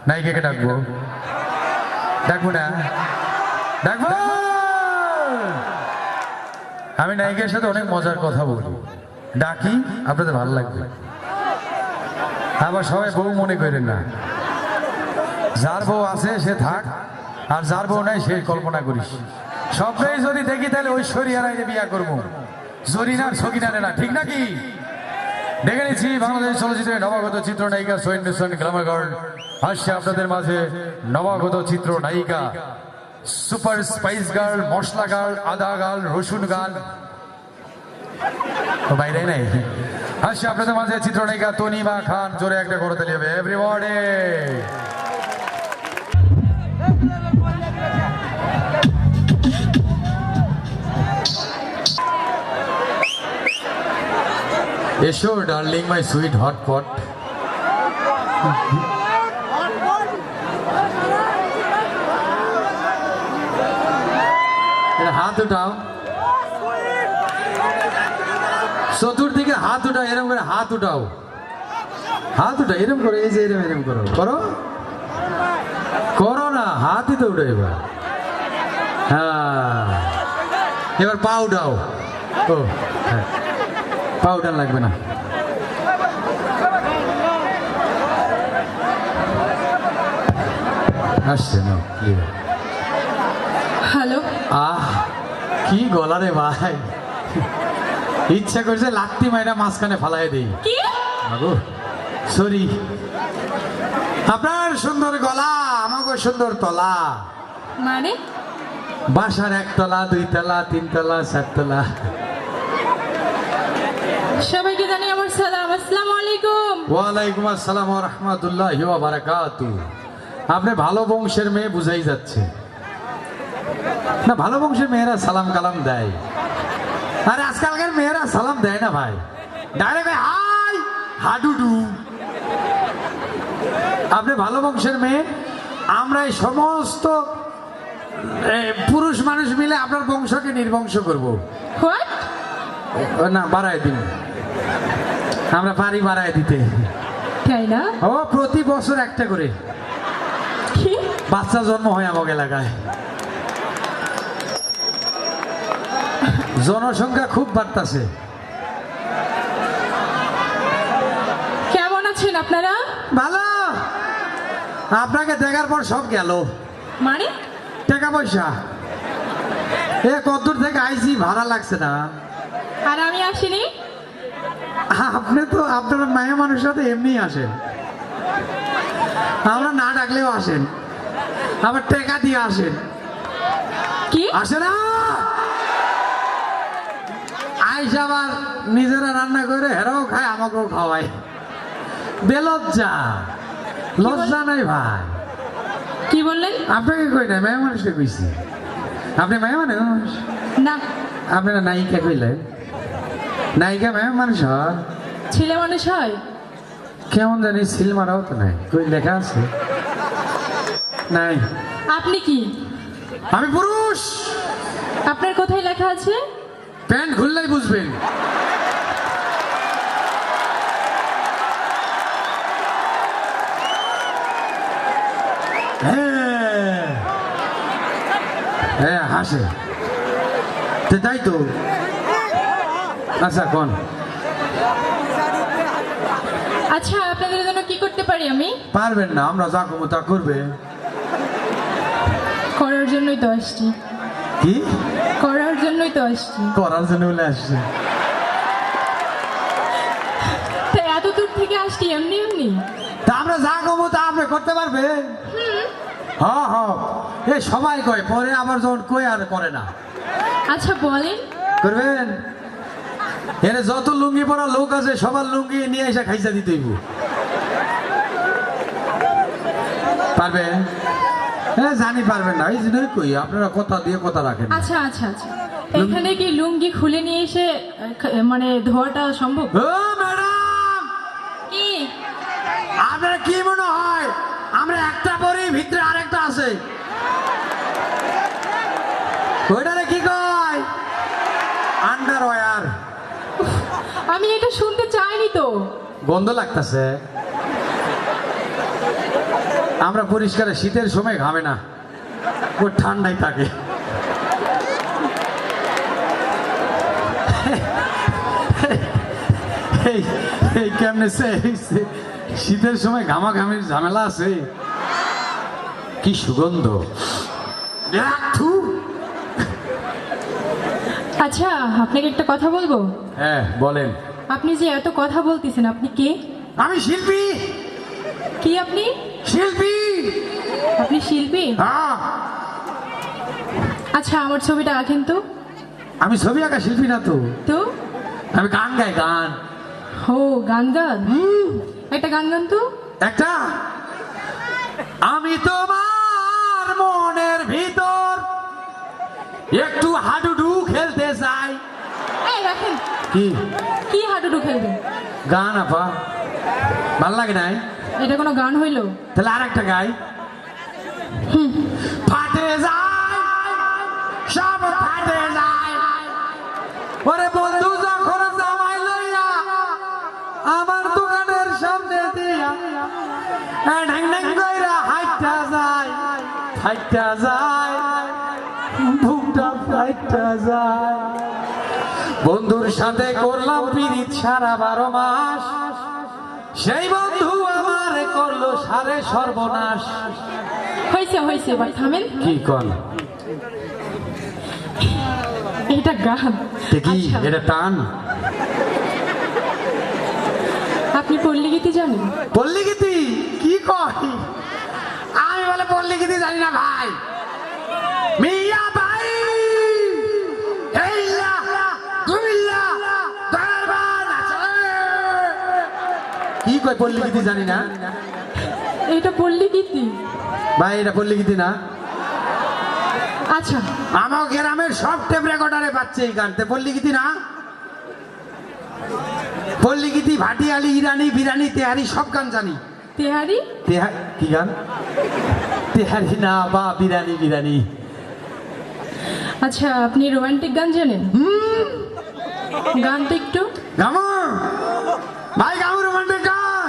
নায়িকাকে ডাকবো, ডাকবো না, ডাকবো। আমি নায়িকার সাথে অনেক মজার কথা বলি, ডাকি, আপনাদের ভালো লাগবে। আবার সবাই বউ মনে করেন না, যার বউ আছে সে থাক, আর যার বউ নাই সে কল্পনা করিস। স্বপ্নেই যদি দেখি তাহলে ঐশ্বরিয়া রায়কে বিয়া করবো, জরিনার সকিনারে না, ঠিক নাকি? দেখে নিচ্ছি বাংলাদেশ চলচ্চিত্রের নবাগত চিত্রনায়িকা সোয়েন গ্ল্যামার গার্ল আসছে আপনাদের মাঝে। নবাগত চিত্র নায়িকা, সুপার স্পাইস গার্ল, মশলা গার্ল, আদা গার্ল, রসুন গার্ল, বাইরে নাই, আসছে আপনাদের মাঝে চিত্রনায়িকা তনিমা খান। জোরে একটা করে তালি হবে এভরিবডি। এসো darling my sweet hot pot. হাত উঠাও, চতুর্দিকে হাত উঠাও, এরকম করে হাত উঠাও, হাত উঠাও, এরকম করো, এই যে এরকম এরকম করো, করো করো না, হাতই তো উঠো এবার। হ্যাঁ, এবার পা উঠাও। ও হ্যাঁ, পা উঠান লাগবে না। আসছে না, হ্যালো। আহ কি গলা রে ভাই, ইচ্ছা করছে লাত্তি মাইরা মাঝখানে ফালাই দেই। কি? সরি, আপনার সুন্দর গলা, আমাকে সুন্দর তলা, মানে বাসার 1 তলা 2 তলা 3 তলা 4 তলা। সবাইকে জানি আমার সালাম, আসসালামু আলাইকুম। ওয়ালাইকুম আসসালাম ওয়া রাহমাতুল্লাহি ওয়া বারাকাতুহু। আপনি ভালো বংশের মেয়ে বুঝাই যাচ্ছে না, ভালো বংশের মেয়েরা সালাম কালাম দেয়, আর আজকালকার মেয়েরা সালাম দেয় না ভাই, ডাইরেক্ট হাই হাডুডু। আপনি ভালো বংশের মেয়ে, আমরা এই সমস্ত পুরুষ মানুষ মিলে আপনার বংশকে নির্বংশ করব। হোয়াট? না, বাড়ায় দিন, আমরা পারি বাড়ায় দিতে। তাই না? ও প্রতি বছর একটা করে কি বাচ্চা জন্ম হয় আমাকে এলাকায়, জনসংখ্যা খুব বাড়তাছে। কেমন আছেন আপনারা? ভালো, আপনাকে দেখার পর সব গেল, মানে টাকা পয়সা। এ কতদূর থেকে আইছি, ভাড়া লাগছে না। আর আমি আসিনি? আপনি তো আপনার মায়া মানুষের সাথে এমনি আসেন, আমরা না ডাকলেও আসেন, আবার টাকা দিয়ে আসেন। কি আসে না, আইস আবার নিজেরা রান্না করে হেরাও খায়, আমাকেও খাওয়ায়। বেলজ্জা, লজ্জা নাই ভাই। কি বললেন? আপনাকে কই না, মায়া মানুষকে কইছি। আপনি মায়া মানুষ না, আপনারা নায়িকা কইলেন, নায়িকা মায়া মানুষ হয়, ছেলে মানুষ হয়। কেমন জানি সিল মারাও তো নাই, কই লেখা আছে নাই। আপনি কি? আমি পুরুষ, আপনার কোথায় লেখা আছে? প্যান্ট খুললেই বুঝবেন। হ্যাঁ হ্যাঁ, হাসে তাই তো। আচ্ছা কোন, আচ্ছা, আপনাদের জন্য কি করতে পারি আমি? পারবেন না, আমরা যা করবো তা করবে। করার জন্যই তো আসছি, কি করার জন্যই তো আসছি। করার জন্য বলে আসছে? তাই এত দূর থেকে আসছি এমনি এমনি? তা আমরা যা করবো তা আপনি করতে পারবে? হ্যাঁ হ্যাঁ, এ সবাই কয়, পরে আবার যখন কই আর করে না। আচ্ছা বলেন। করবেন? এর যত লুঙ্গি পরা লোক আছে সবার লুঙ্গি নিয়ে এসে খাইসা দিতে হইব। পারবেন? হ্যাঁ জানি পারবেন না, এই জন্যই কই আপনারা কথা দিয়ে কথা রাখেন। আচ্ছা আচ্ছা আচ্ছা, এখানে কি লুঙ্গি খুলে নিয়ে এসে মানে ধোয়াটা সম্ভব? ও ম্যাডাম, কি আপনার কি মনে হয় আমরা একটা পরি ভিতরে আরেকটা আছে? ওইটারে কি কয়? আন্ডারওয়্যার। আমি এটা শুনতে চাইনি তো। গন্ধ লাগতেছে। আমরা পরিষ্কারে শীতের সময় ঘামে না, ও ঠান্ডায় থাকে। এই এই কেমনে শীতের সময় ঘামাঘামির ঝামেলা আছে, কি সুগন্ধ। থু। আচ্ছা, আপনাকে একটা কথা বলবো। হ্যাঁ বলেন। আপনি যে এত কথা বলতেছেন, আপনি কে? আমি শিল্পী। কি আপনি? শিল্পী। আপনি শিল্পী? হ্যাঁ। আচ্ছা, আমার ছবিটা আঁকেন তো। আমি ছবি আঁকা শিল্পী না তো, তো আমি গান গাই, গান। ও, গান গান। একটা গান গান তো। একটা, আমি তোমার মনের ভিতর একটু হাডুডু খেলতে চাই। এই রাখেন। কি কি হাডুডু খেলবেন? গান আপা, ভাল লাগে নাই? এটা কোনো গান হইলো? তাহলে আর একটা গাই। ফাটে যায় সব ফাটে যায়, ওরে বন্ধু যখন জামাই লইয়া আমার দোকানের সামনে দিয়া ঢ্যাং ঢ্যাং কইরা হাইটা যায়, হাইটা যায়, বুকটা ফাইটা যায়। বন্ধুর সাথে করলাম পিরিত সারা 12 মাস, সেই বন্ধু আমার করলো সারে সর্বনাশ। হয়েছে হয়েছে, এবার থামেন। কি কন? এটা গান। কি আচ্ছা, এটা টান? আপনি পল্লী গীতি জানেন? পল্লী গীতি? কি কয়? আমি বলে পল্লী গীতি জানি না ভাই। মিয়া ভাই, হেইলা দুইলা দরবার আছে। কি কয় পল্লী গীতি জানি না? এটা পল্লী গীতি ভাই, এটা পল্লী গীতি না। আচ্ছা, আমার গ্রামের সব টেপ রেকর্ডারে পাচ্ছে এই গানতে। পল্লী গীতি না? পল্লী গীতি, ভাটিয়ালি, ইরানি, বিরানি, তেহারি সব গান জানি। তেহারি? কি গান? তেহারি না বা বিরানি, বিরানি। আচ্ছা, আপনি রোমান্টিক গান জানেন? গান তো একটু গামো ভাই, গামো রোমান্টিক গান।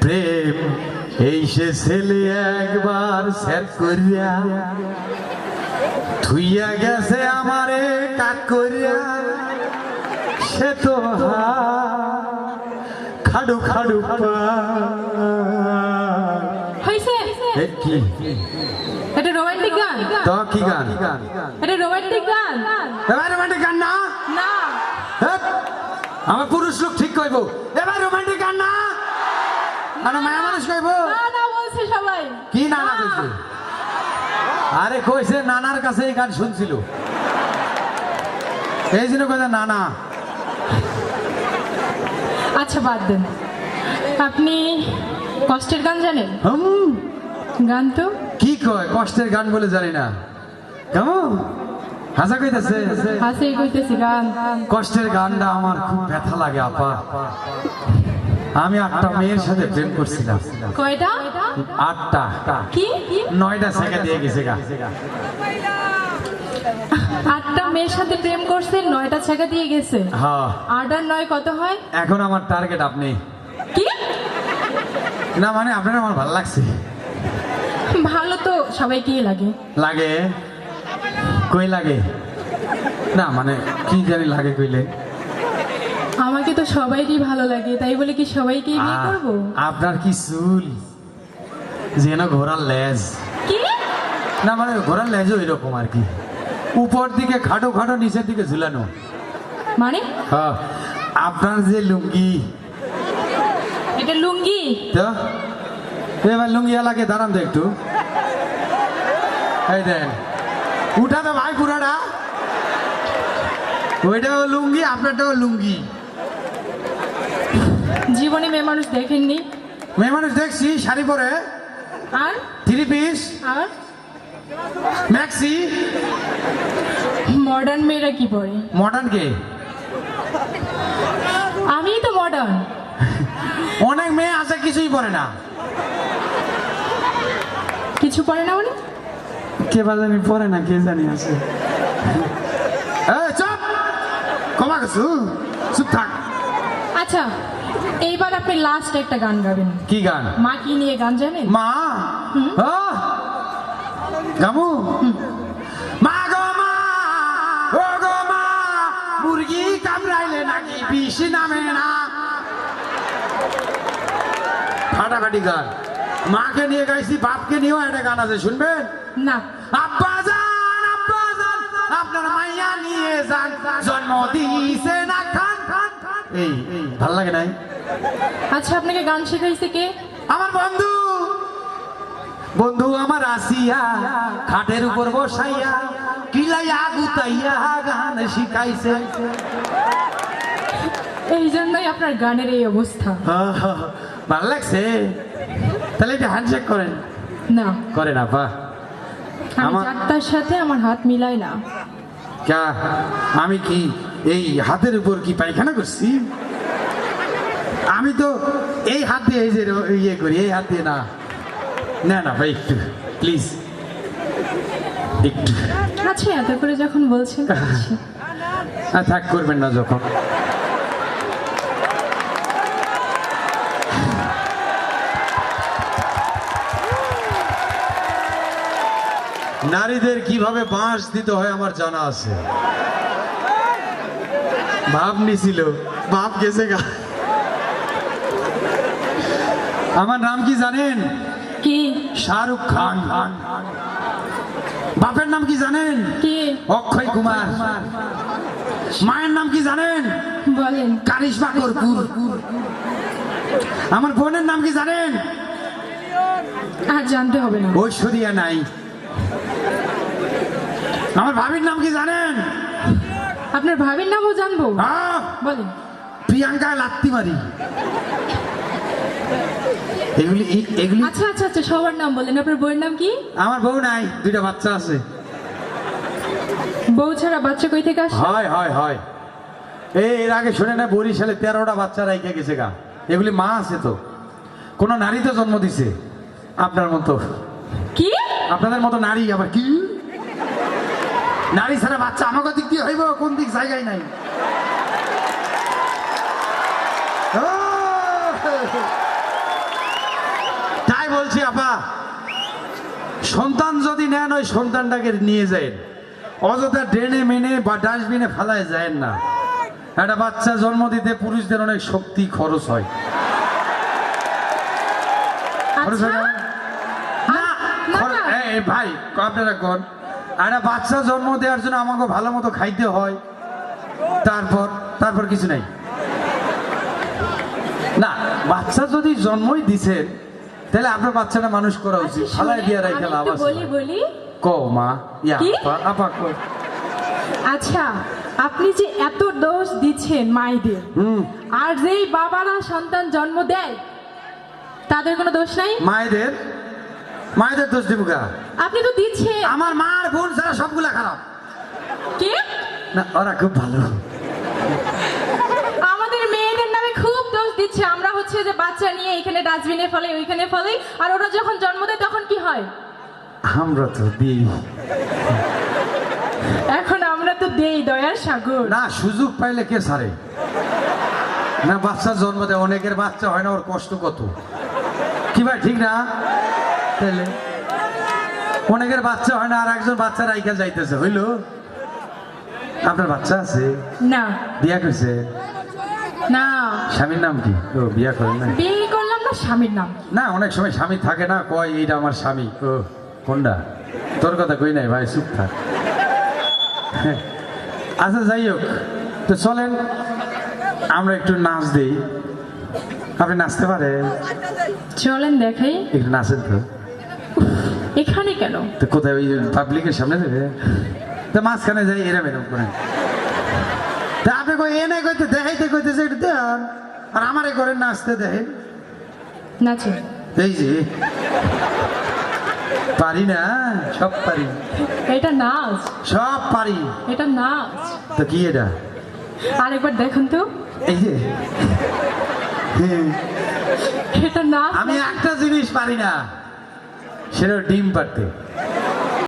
প্রেম এই সে ছেলে একবার সেট করিয়া থুইয়া গেছে আমারে কাট করিয়া, সে তো খাডু খাডু হয়েছে। কি এটা রোমান্টিক গান? তো কি গান? এটা রোমান্টিক গান এবার রোমান্টিক গান না? না। হেৎ, আমার পুরুষ লোক ঠিক কইব এবার রোমান্টিক গান না, মানে মায়া মানুষ কইব। না না বলছে সবাই। কি না না কইছে? আরে কইছে নানার কাছে এই গান শুনছিল, এই জন্য কইছে না না। আচ্ছা, বাদ দেন। আপনি কষ্টের গান জানেন? গান তো। কি কয়? কষ্টের গান বলে জানি না। কেমন হাসা কইতেছে? হাসি কইতেছি গান। কষ্টের গানটা আমার খুব ব্যথা লাগে আপা। আমি 8টা মেয়ের সাথে প্রেম করছিলাম। কয়টা? 8টা। কি? 9টা ছেঁকে দিয়ে গেছে গা। 8টা মেয়ের সাথে প্রেম করছেন, 9টা ছেঁকা দিয়ে গেছে। হ্যাঁ। 8 আর 9 কত হয়? এখন আমার টার্গেট আপনি। কি? না মানে আপনার আমার ভালো লাগছে। ভালো তো সবাইকেই লাগে। লাগে? কই লাগে? না মানে কি জানি লাগে কইলে। আমাকে তো সবাইকেই ভালো লাগে, তাই বলে কি সবাইকেই বিয়ে করব? আপনার কি চুল যেন ঘোড়ার লেজ। কি? না মানে ঘোড়ার লেজও এরকম আর কি, উপর দিকে খাটো খাটো, নিচের দিকে ঝুলানো। মানে? হ্যাঁ। আপনার যে লুঙ্গি, এটা লুঙ্গি? তো এবার লুঙ্গি লাগে, দাঁড়ান তো একটু। এই দেন, উঠা তো ভাই পুরাটা। ওইটাও লুঙ্গি, আপনারটাও লুঙ্গি। জীবনে মেয়ে মানুষ দেখেননি? মেয়ে মানুষ দেখছি শাড়ি পরে, আর 3 পিস, আর ম্যাক্সি। মডার্ন মেয়েরা কি পরে? মডার্ন কে? আমিই তো মডার্ন। অনেক মেয়ে আছে কিছুই পরে না। কিছু পরে না মানে? কে বাজানি পরে না, কে জানি আছে। চুপ, কমা গেছু, চুপ থাক। আচ্ছা, এইবার আপনি লাস্ট একটা গান গাবেন। কি গান? মা কি নিয়ে গান জানেন? মা গামু মা গো মা, ও গো মা, মুরগি কামড়াইলে নাকি বিষ নামে না। ফাটাফাটি গান, মাকে নিয়ে গাইছি, বাপকে নিয়েও একটা গান আছে, শুনবেন? না। আব্বা জান, আব্বা জান, আপনার মাইয়া নিয়ে যান, জন্ম দিছে না খান খান খান। এই ভাল লাগে নাই? আচ্ছা, আপনাকে গান শেখাইছে কে? আমার বন্ধু, বন্ধু আমার আসিয়া খাটের উপর বসাইয়া কিলাইয়া গুতাইয়া গান শিখাইছে। এই জন্যই আপনার গানের এই অবস্থা। ভাল লাগছে? তাহলে এটা হ্যান্ডশেক করেন। না করেন আপা? আমি আমার- যাত্রার সাথে আমার হাত মিলাই না। ক্যা আমি কি এই হাতের উপর কি পায়খানা করছি? আমি তো এই হাত দিয়ে এই যে ইয়ে করি, এই হাত দিয়ে না। না না ভাই, একটু প্লিজ একটু। আচ্ছা, এত করে যখন বলছেন করছি। থাক, করবেন না যখন। নারীদের কিভাবে বাঁশ দিতে হয় আমার জানা আছে। ভাব নিছিল, বাপ গেছে গা। আমার নাম কি জানেন? কি? শাহরুখ খান। বাপের নাম কি জানেন? কি? অক্ষয় কুমার। মায়ের নাম কি জানেন? বলেন। কারিশমা কপুর। আমার বোনের নাম কি জানেন? আর জানতে হবে না। ঐশ্বরিয়া নাই। আমার ভাবির নাম কি জানেন? আপনার ভাবির নামও জানবো? বলেন। প্রিয়াঙ্কা লাত্তিমারি। এগুলি এগুলি আচ্ছা আচ্ছা আচ্ছা, সবার নাম বলেন। আপনার বউয়ের নাম কি? আমার বউ নাই, দুইটা বাচ্চা আছে। বউ ছাড়া বাচ্চা কই থেকে আসে? হয় হয় হয়। এর আগে শুনে না, বরিশালে 13টা বাচ্চা রাইখা গেছে গা। এগুলি মা আছে তো, কোন নারী তো জন্ম দিছে আপনার মতো। কি? আপনাদের মতো নারী আবার কি? নারী ছাড়া বাচ্চা আমাকে দিক দিয়ে হইব? কোন দিক জায়গায় নাই। তাই বলছি আপা, সন্তান যদি নেন ওই সন্তানটাকে নিয়ে যায়, অযথা ড্রেনে মেনে বা ডাস্টবিনে ফেলায় যায় না। একটা বাচ্চা জন্ম দিতে পুরুষদের অনেক শক্তি খরচ হয়। খরচ হয় না? না, খরচ- এই ভাই আপনারা কোন, একটা বাচ্চা জন্ম দেওয়ার জন্য আমাকে ভালো মতো খাইতে হয়, তারপর কিছু নাই না। বাচ্চা যদি জন্মই দিছেন, তাহলে আপনার বাচ্চাটা মানুষ করা উচিত। আচ্ছা, ফালাই দিয়ে শুনেন, রাখে আমি লাভ একটু আছে? বলি। কও মা, ইয়া কি? আপা কও। আচ্ছা, আপনি যে এত দোষ দিচ্ছেন মায়েদের, আর যেই বাবারা সন্তান জন্ম দেয় তাদের কোনো দোষ নাই? মায়েদের দোষ দিব গা? আপনি তো দিচ্ছেন। আমার মার বোন ছাড়া সবগুলা খারাপ। কি? না, ওরা খুব ভালো। আমাদের মেয়েদের নামে খুব দোষ দিচ্ছে। আমরা হচ্ছে যে বাচ্চা নিয়ে এখানে ডাস্টবিনে ফেলে, ওইখানে ফেলে, আর ওরা যখন জন্ম দেয় তখন কি হয়? আমরা তো দিই এখন আমরা তো দেই দয়ার সাগর। না, সুযোগ পাইলে কে ছাড়ে না? বাচ্চা জন্ম দেয়, অনেকের বাচ্চা হয় না, ওর কষ্ট কত। কি ভাই ঠিক না? তাহলে অনেকের বাচ্চা হয় না, আর একজন বাচ্চা রাইখা যাইতেছে, হইল? আপনার বাচ্চা আছে? না। বিয়া করছে? না, স্বামীর নাম কি? ও, বিয়া করেন না? বিয়ে করলাম না, স্বামীর নাম। না, অনেক সময় স্বামী থাকে না, কয় এইটা আমার স্বামী। ও, কোনটা? তোর কথা কই নাই ভাই, চুপ থাক। আচ্ছা, যাই হোক, তো চলেন আমরা একটু নাচ দিই। আপনি নাচতে পারেন? চলেন দেখাই। একটু নাচেন তো। এখানে কেন? তো কোথায়? ওই পাবলিকের সামনে দেবে? তো মাঝখানে যাই, এরম এরম করে। তা আপনি কই এনে কইতে দেখাইতে কইতেছে একটু দেন, আর আমারে করে নাচতে দেখেন। নাচে। এই যে পারি না, সব পারি, এটা নাচ। সব পারি। এটা নাচ। তো কি এটা? আরেকবার দেখুন তো। এই যে এটা নাচ। আমি একটা জিনিস পারি না, সেটা ডিম পারতে।